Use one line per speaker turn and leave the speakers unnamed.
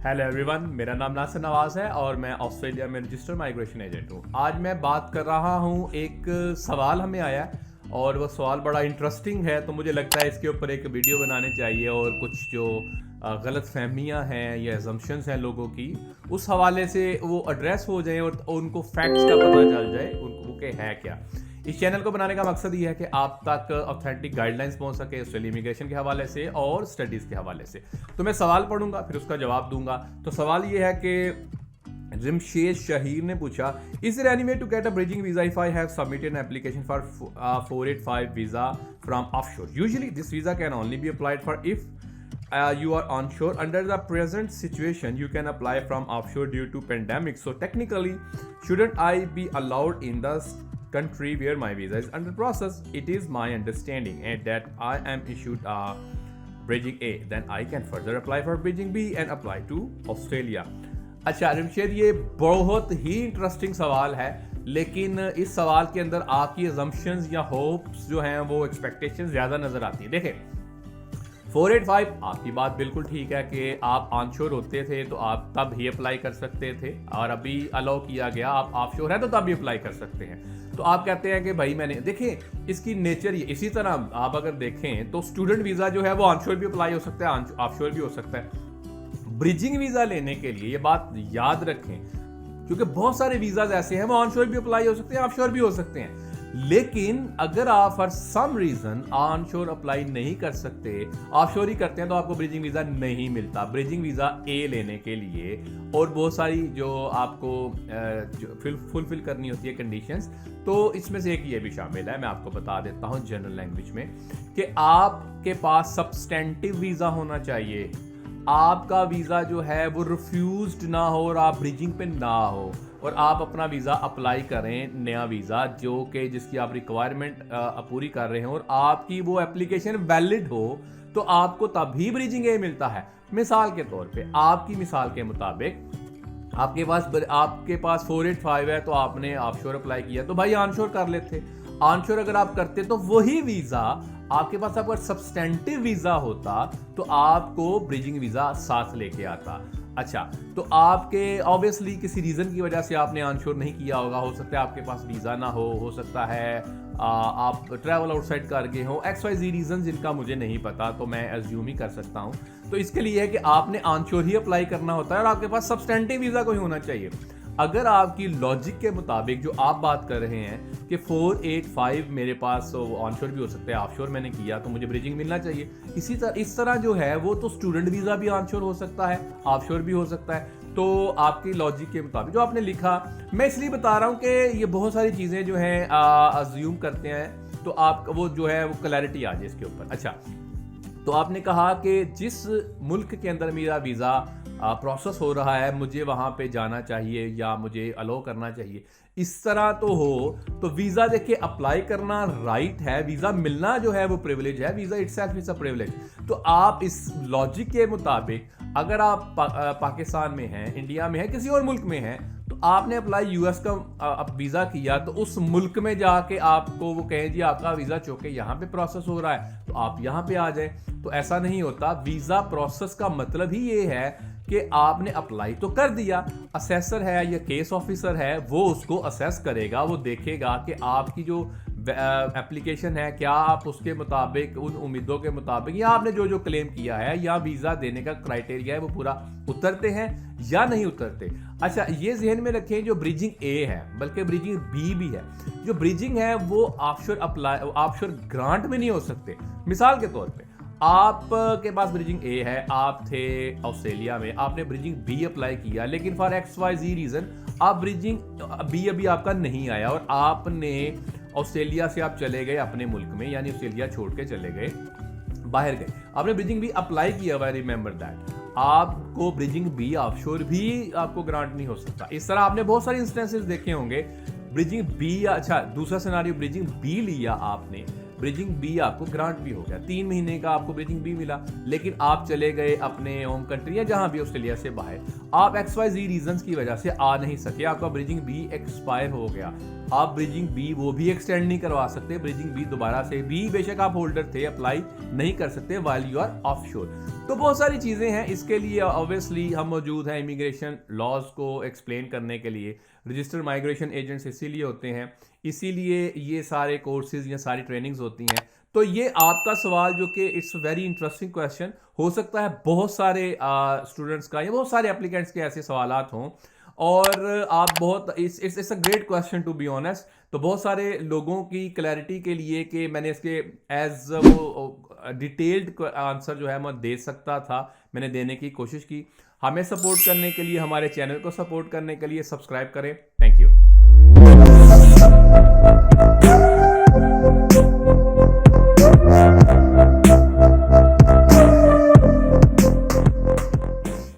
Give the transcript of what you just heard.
Hello everyone, मेरा नाम नासिर नवाज है और मैं ऑस्ट्रेलिया में रजिस्टर्ड माइग्रेशन एजेंट हूँ। आज मैं बात कर रहा हूँ, एक सवाल हमें आया और वो सवाल बड़ा इंटरेस्टिंग है, तो मुझे लगता है इसके ऊपर एक वीडियो बनानी चाहिए और कुछ जो गलत फहमियाँ हैं या एजम्पशंस हैं लोगों की, उस हवाले से वो एड्रेस हो जाए और उनको फैक्ट्स का पता चल जाए उनको के है क्या। इस चैनल को बनाने का मकसद ये है कि आप तक ऑथेंटिक गाइडलाइंस पहुंच सके ऑस्ट्रेलिया इमिग्रेशन के हवाले से और स्टडीज़ के हवाले से। तो मैं सवाल पढ़ूंगा, फिर उसका जवाब दूंगा। तो सवाल ये है कि रिमशेद शहीर ने पूछा, is there any way to get a bridging visa if I have submitted an application for 485 visa from offshore. Usually this visa can only be applied for if you are onshore. Under the present situation, you can apply from offshore due to pandemic. So technically, shouldn't I be allowed in the country where my visa is under process? It is my understanding and that I am issued a bridging A. Then I can further apply for bridging B and apply to Australia. अच्छा रिमशेद, ये बहुत ही interesting सवाल है, लेकिन इस सवाल के अंदर आपकी assumptions या hopes जो हैं वो expectations ज़्यादा नज़र आती है। देखें, 485 आपकी बात बिल्कुल ठीक है कि आप ऑनशोर होते थे तो आप तब ही अप्लाई कर सकते थे, और अभी अलाउ किया गया आप ऑफशोर है तो तब भी अप्लाई कर सकते हैं। तो आप कहते हैं कि भाई मैंने देखें इसकी नेचर ये, इसी तरह आप अगर देखें तो स्टूडेंट वीज़ा जो है वो ऑनशोर भी अप्लाई हो सकता है, ऑफशोर भी हो सकता है। ब्रिजिंग वीज़ा लेने के लिए ये बात याद रखें, क्योंकि बहुत सारे वीज़ाज ऐसे हैं वो ऑनशोर भी अप्लाई हो सकते हैं, ऑफशोर भी हो सकते हैं। लेकिन अगर आप for some reason onshore apply नहीं कर सकते, ऑफशोर ही करते हैं, तो आपको ब्रिजिंग वीज़ा नहीं मिलता। ब्रिजिंग वीज़ा ए लेने के लिए और बहुत सारी जो आपको फुलफिल करनी होती है कंडीशंस, तो इसमें से एक ये भी शामिल है। मैं आपको बता देता हूँ जनरल लैंग्वेज में कि आपके पास सब्सटेंटिव वीज़ा होना चाहिए। आपका वीज़ा जो है वो रिफ्यूज्ड ना हो और आप ब्रिजिंग पे ना हो, और आप अपना वीज़ा अप्लाई करें, नया वीज़ा जो कि जिसकी आप रिक्वायरमेंट पूरी कर रहे हो और आपकी वो एप्लीकेशन वैलिड हो, तो आपको तभी ब्रिजिंग ए मिलता है। मिसाल के तौर पे, आपकी मिसाल के मुताबिक आपके पास 485 है तो आपने ऑफशोर अप्लाई किया, तो भाई ऑनशोर कर लेते। ऑनशोर अगर आप करते तो वही वीज़ा आपके पास अगर सब्सटेंटिव वीज़ा होता तो आपको ब्रिजिंग वीज़ा साथ लेके आता। अच्छा, तो आपके ऑब्वियसली किसी रीज़न की वजह से आपने ऑनशोर नहीं किया होगा, हो सकता है आपके पास वीज़ा ना हो सकता है आप ट्रैवल आउटसाइड कर गए हो, XYZ रीज़न जिनका मुझे नहीं पता, तो मैं एज्यूम ही कर सकता हूँ। तो इसके लिए है कि आपने ऑनशोर ही अप्लाई करना होता है और आपके पास सब्सटेंटिव वीज़ा कोई होना चाहिए। अगर आपकी लॉजिक के मुताबिक जो आप बात कर रहे हैं कि 485 मेरे पास ऑनशोर भी हो सकता है, ऑफशोर मैंने किया तो मुझे ब्रिजिंग मिलना चाहिए, इस तरह जो है वो तो स्टूडेंट वीज़ा भी ऑनशोर हो सकता है, ऑफशोर भी हो सकता है। तो आपकी लॉजिक के मुताबिक जो आपने लिखा, मैं इसलिए बता रहा हूँ कि ये बहुत सारी चीज़ें जो हैं अज्यूम करते हैं, तो आप वो जो है वो क्लैरिटी आ जाए इसके ऊपर। अच्छा, तो आपने कहा कि जिस मुल्क के अंदर मेरा वीज़ा प्रोसेस हो रहा है मुझे वहाँ पे जाना चाहिए या मुझे अलो करना चाहिए, इस तरह तो हो तो वीज़ा देखिए अप्लाई करना राइट है, वीज़ा मिलना जो है वो प्रिविलेज है, visa itself is a privilege. तो आप इस लॉजिक के मुताबिक अगर आप पाकिस्तान में हैं, इंडिया में हैं, किसी और मुल्क में हैं, तो आपने अप्लाई यूएस का वीज़ा किया, तो उस मुल्क में जाके आपको वो कहें जी आपका वीज़ा चूंकि यहाँ पे प्रोसेस हो रहा है तो आप यहाँ पे आ जाएं, तो ऐसा नहीं होता। वीज़ा प्रोसेस का मतलब ही ये है कि आपने अप्लाई तो कर दिया, असेसर है या केस ऑफिसर है वो उसको असेस करेगा, वो देखेगा कि आपकी जो एप्लीकेशन है क्या आप उसके मुताबिक, उन उम्मीदों के मुताबिक, या आपने जो जो क्लेम किया है या वीज़ा देने का क्राइटेरिया है वो पूरा उतरते हैं या नहीं उतरते। अच्छा, ये जहन में रखें जो ब्रिजिंग ए है, बल्कि ब्रिजिंग बी भी है। जो ब्रिजिंग है वो ऑफशोर ग्रांट में नहीं हो सकते। मिसाल के तौर पे आप के पास ब्रिजिंग ए है, आप थे ऑस्ट्रेलिया में, आपने ब्रिजिंग बी अप्लाई किया, लेकिन फॉर XYZ रीजन आप ब्रिजिंग बी अभी आपका नहीं आया और आपने ऑस्ट्रेलिया से आप चले गए अपने मुल्क में, यानी ऑस्ट्रेलिया छोड़ के चले गए, बाहर गए, आपने ब्रिजिंग बी अप्लाई किया हुआ, रिमेंबर दैट, आपको ब्रिजिंग बी ऑफशोर भी आपको ग्रांट नहीं हो सकता। इस तरह आपने बहुत सारे इंस्टेंसेस देखे होंगे ब्रिजिंग बी। अच्छा, दूसरा सिनारियो, ब्रिजिंग बी लिया आपने, ब्रिजिंग बी आपको ग्रांट भी हो गया, 3 महीने का आपको ब्रिजिंग बी मिला, लेकिन आप चले गए अपने होम कंट्री या जहां भी ऑस्ट्रेलिया से बाहर, आप XYZ रीजंस की वजह से आ नहीं सके, आपका ब्रिजिंग बी एक्सपायर हो गया। आप ब्रिजिंग बी वो भी एक्सटेंड नहीं करवा सकते। ब्रिजिंग बी दोबारा से भी बेशक आप होल्डर थे अप्लाई नहीं कर सकते व्हाइल यू आर ऑफशोर। तो बहुत सारी चीज़ें हैं, इसके लिए ऑब्वियसली हम मौजूद हैं इमिग्रेशन लॉज को एक्सप्लेन करने के लिए। रजिस्टर्ड माइग्रेशन एजेंट्स इसीलिए होते हैं, इसीलिए ये सारे कोर्सेज या सारी ट्रेनिंग्स होती हैं। तो ये आपका सवाल जो कि इट्स वेरी इंटरेस्टिंग क्वेश्चन, हो सकता है बहुत सारे स्टूडेंट्स का या बहुत सारे एप्लीकेंट्स के ऐसे सवालात हों, और आप बहुत it's a great question to be honest. तो बहुत सारे लोगों की क्लैरिटी के लिए कि मैंने इसके एज वो डिटेल्ड आंसर जो है मैं दे सकता था, मैंने देने की कोशिश की। हमें सपोर्ट करने के लिए, हमारे चैनल को सपोर्ट करने के लिए सब्सक्राइब करें। Thank you.